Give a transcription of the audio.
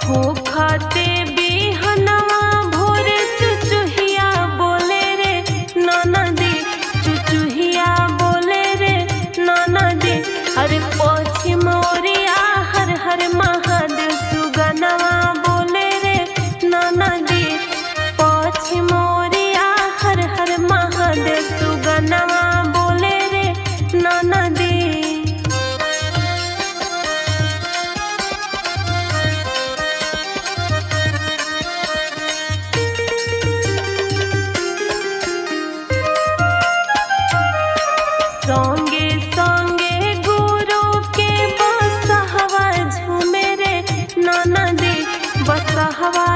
हो खाते बिहनवा भोरे चुचुहिया बोले रे ननदी, चुचुहिया बोले रे ननदी। अरे पश्चिम ओरिया हर हर महादेव सुगनवा बोले रे ननदी। पश्चिम ओरिया हर हर महादेव सुगनवा बोले रे ननदी। संगे संगे गुरु के बसहवा झूमे रे ननदी, बसहवा